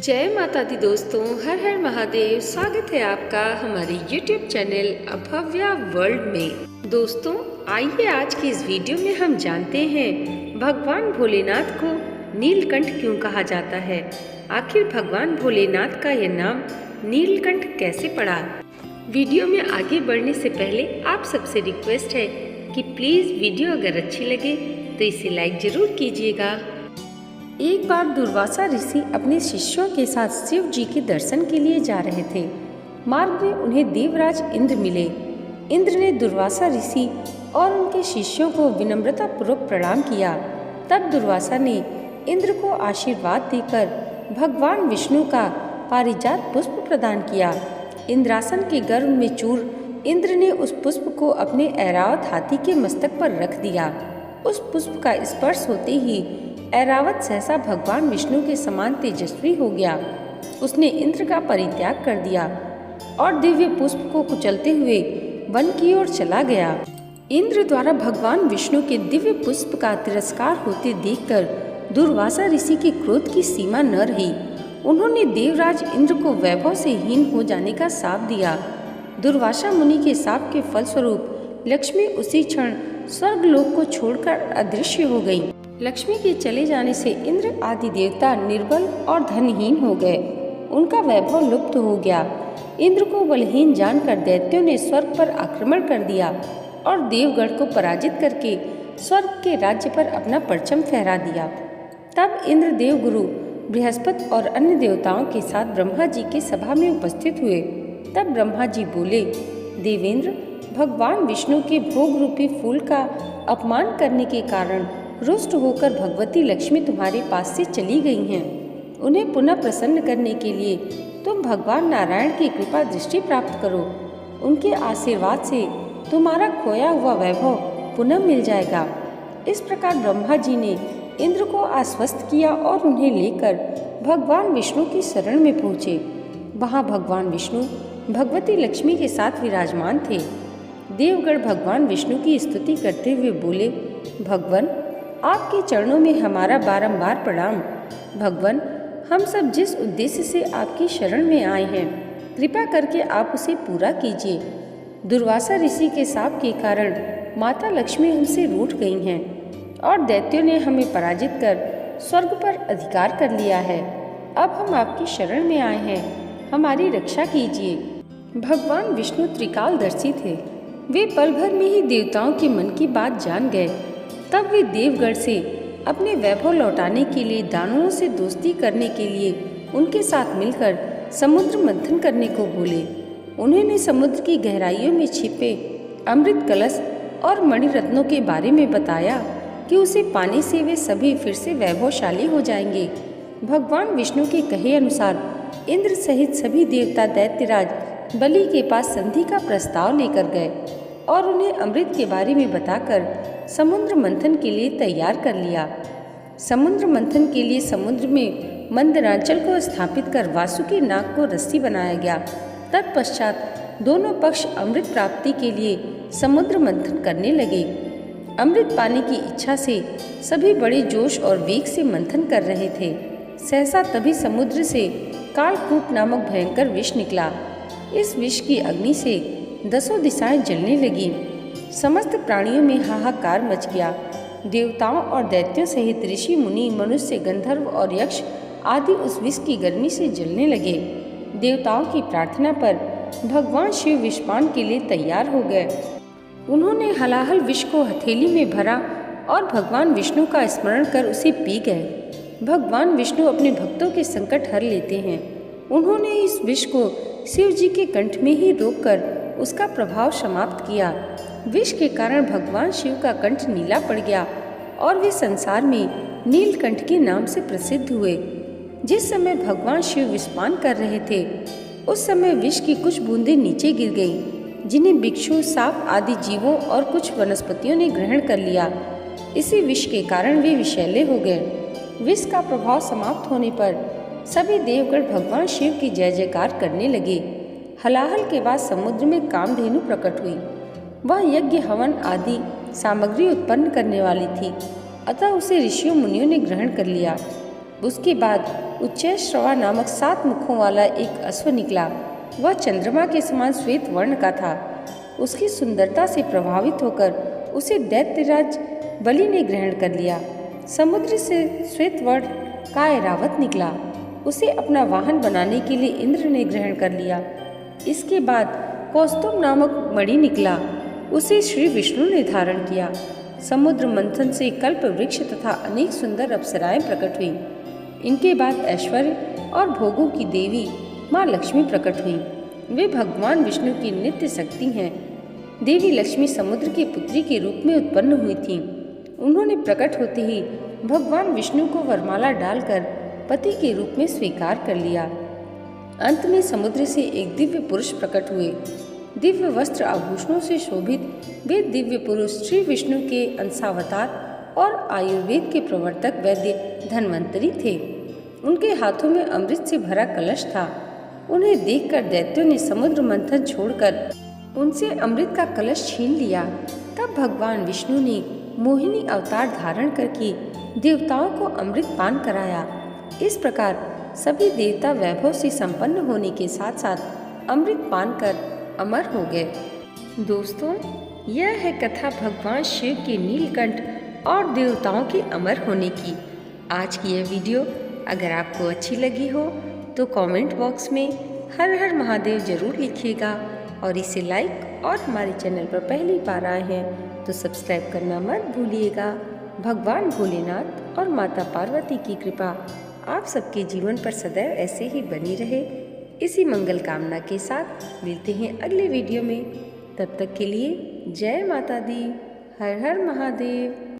जय माता दी दोस्तों, हर हर महादेव। स्वागत है आपका हमारे YouTube चैनल अभव्या वर्ल्ड में। दोस्तों आइए आज की इस वीडियो में हम जानते हैं भगवान भोलेनाथ को नीलकंठ क्यों कहा जाता है। आखिर भगवान भोलेनाथ का यह नाम नीलकंठ कैसे पड़ा। वीडियो में आगे बढ़ने से पहले आप सबसे रिक्वेस्ट है कि प्लीज वीडियो अगर अच्छी लगे तो इसे लाइक जरूर कीजिएगा। एक बार दुर्वासा ऋषि अपने शिष्यों के साथ शिव जी के दर्शन के लिए जा रहे थे। मार्ग में उन्हें देवराज इंद्र मिले। इंद्र ने दुर्वासा ऋषि और उनके शिष्यों को विनम्रता पूर्वक प्रणाम किया। तब दुर्वासा ने इंद्र को आशीर्वाद देकर भगवान विष्णु का पारिजात पुष्प प्रदान किया। इंद्रासन के गर्भ में चूर इंद्र ने उस पुष्प को अपने ऐरावत हाथी के मस्तक पर रख दिया। उस पुष्प का स्पर्श होते ही ऐरावत सहसा भगवान विष्णु के समान तेजस्वी हो गया। उसने इंद्र का परित्याग कर दिया और दिव्य पुष्प को कुचलते हुए वन की ओर चला गया। इंद्र द्वारा भगवान विष्णु के दिव्य पुष्प का तिरस्कार होते देखकर दुर्वासा ऋषि के क्रोध की सीमा न रही। उन्होंने देवराज इंद्र को वैभव से हीन हो जाने का शाप दिया। दुर्वासा मुनि के शाप के फलस्वरूप लक्ष्मी उसी क्षण स्वर्गलोक को छोड़कर अदृश्य हो गई। लक्ष्मी के चले जाने से इंद्र आदि देवता निर्बल और धनहीन हो गए। उनका वैभव लुप्त हो गया। इंद्र को बलहीन जानकर दैत्यों ने स्वर्ग पर आक्रमण कर दिया और देवगढ़ को पराजित करके स्वर्ग के राज्य पर अपना परचम फहरा दिया। तब इंद्र देवगुरु बृहस्पति और अन्य देवताओं के साथ ब्रह्मा जी की सभा में उपस्थित हुए। तब ब्रह्मा जी बोले, देवेंद्र, भगवान विष्णु के भोग रूपी फूल का अपमान करने के कारण रुष्ट होकर भगवती लक्ष्मी तुम्हारे पास से चली गई हैं। उन्हें पुनः प्रसन्न करने के लिए तुम भगवान नारायण की कृपा दृष्टि प्राप्त करो। उनके आशीर्वाद से तुम्हारा खोया हुआ वैभव पुनः मिल जाएगा। इस प्रकार ब्रह्मा जी ने इंद्र को आश्वस्त किया और उन्हें लेकर भगवान विष्णु की शरण में पहुँचे। वहाँ भगवान विष्णु भगवती लक्ष्मी के साथ विराजमान थे। देवगण भगवान विष्णु की स्तुति करते हुए बोले, भगवान, आपके चरणों में हमारा बारंबार प्रणाम। भगवान, हम सब जिस उद्देश्य से आपकी शरण में आए हैं, कृपा करके आप उसे पूरा कीजिए। दुर्वासा ऋषि के शाप के कारण माता लक्ष्मी हमसे रूठ गई हैं और दैत्यों ने हमें पराजित कर स्वर्ग पर अधिकार कर लिया है। अब हम आपकी शरण में आए हैं, हमारी रक्षा कीजिए। भगवान विष्णु त्रिकालदर्शी थे। वे पल भर में ही देवताओं के मन की बात जान गए। तब वे देवगढ़ से अपने वैभव लौटाने के लिए दानवों से दोस्ती करने के लिए उनके साथ मिलकर समुद्र मंथन करने को बोले। उन्होंने समुद्र की गहराइयों में छिपे अमृत कलश और मणिरत्नों के बारे में बताया कि उसे पाने से वे सभी फिर से वैभवशाली हो जाएंगे। भगवान विष्णु के कहे अनुसार इंद्र सहित सभी देवता दैत्यराज बलि के पास संधि का प्रस्ताव लेकर गए और उन्हें अमृत के बारे में बताकर समुद्र मंथन के लिए तैयार कर लिया। समुद्र मंथन के लिए समुद्र में मंदरांचल को स्थापित कर वासुकी नाग को रस्सी बनाया गया। तत्पश्चात दोनों पक्ष अमृत प्राप्ति के लिए समुद्र मंथन करने लगे। अमृत पाने की इच्छा से सभी बड़े जोश और वेग से मंथन कर रहे थे। सहसा तभी समुद्र से कालकूट नामक भयंकर विष निकला। इस विष की अग्नि से 10 दिशाएं जलने लगी। समस्त प्राणियों में हाहाकार मच गया। देवताओं और दैत्यों सहित ऋषि मुनि मनुष्य गंधर्व और यक्ष आदि उस विष की गर्मी से जलने लगे। देवताओं की प्रार्थना पर भगवान शिव विषपान के लिए तैयार हो गए। उन्होंने हलाहल विष को हथेली में भरा और भगवान विष्णु का स्मरण कर उसे पी गए। भगवान विष्णु अपने भक्तों के संकट हर लेते हैं। उन्होंने इस विष को शिव जी के कंठ में ही रोककर उसका प्रभाव समाप्त किया। विष के कारण भगवान शिव का कंठ नीला पड़ गया और वे संसार में नीलकंठ के नाम से प्रसिद्ध हुए। जिस समय भगवान शिव विषपान कर रहे थे, उस समय विष की कुछ बूंदें नीचे गिर गईं, जिन्हें बिच्छू, सांप आदि जीवों और कुछ वनस्पतियों ने ग्रहण कर लिया। इसी विष के कारण वे विषैले हो गए। विष का प्रभाव समाप्त होने पर सभी देवगण भगवान शिव की जय जयकार करने लगे। हलाहल के बाद समुद्र में कामधेनु प्रकट हुई। वह यज्ञ हवन आदि सामग्री उत्पन्न करने वाली थी, अतः उसे ऋषियों मुनियों ने ग्रहण कर लिया। उसके बाद उच्चैश्रवा नामक 7 मुखों वाला एक अश्व निकला। वह चंद्रमा के समान श्वेत वर्ण का था। उसकी सुंदरता से प्रभावित होकर उसे दैत्यराज बलि ने ग्रहण कर लिया। समुद्र से श्वेत वर्ण का ऐरावत निकला। उसे अपना वाहन बनाने के लिए इंद्र ने ग्रहण कर लिया। इसके बाद कौस्तुभ नामक मणि निकला। उसे श्री विष्णु ने धारण किया। समुद्र मंथन से कल्प वृक्ष तथा अनेक सुंदर अप्सराएं प्रकट हुई। इनके बाद ऐश्वर्य और भोगों की देवी माँ लक्ष्मी प्रकट हुई। वे भगवान विष्णु की नित्य शक्ति हैं। देवी लक्ष्मी समुद्र की पुत्री के रूप में उत्पन्न हुई थीं। उन्होंने प्रकट होते ही भगवान विष्णु को वरमाला डालकर पति के रूप में स्वीकार कर लिया। अंत में समुद्र से एक दिव्य पुरुष प्रकट हुए। दिव्य वस्त्र आभूषणों से शोभित वे दिव्य पुरुष श्री विष्णु के अंशावतार और आयुर्वेद के प्रवर्तक वैद्य धन्वंतरी थे। उनके हाथों में अमृत से भरा कलश था। उन्हें देखकर दैत्यों ने समुद्र मंथन छोड़कर उनसे अमृत का कलश छीन लिया। तब भगवान विष्णु ने मोहिनी अवतार धारण करके देवताओं को अमृत पान कराया। इस प्रकार सभी देवता वैभव से संपन्न होने के साथ साथ अमृत पान कर अमर हो गए। दोस्तों, यह है कथा भगवान शिव के नीलकंठ और देवताओं के अमर होने की। आज की यह वीडियो अगर आपको अच्छी लगी हो तो कमेंट बॉक्स में हर हर महादेव जरूर लिखिएगा और इसे लाइक और हमारे चैनल पर पहली बार आए हैं तो सब्सक्राइब करना मत भूलिएगा। भगवान भोलेनाथ और माता पार्वती की कृपा आप सबके जीवन पर सदैव ऐसे ही बनी रहे। इसी मंगल कामना के साथ मिलते हैं अगले वीडियो में। तब तक के लिए जय माता दी, हर हर महादेव।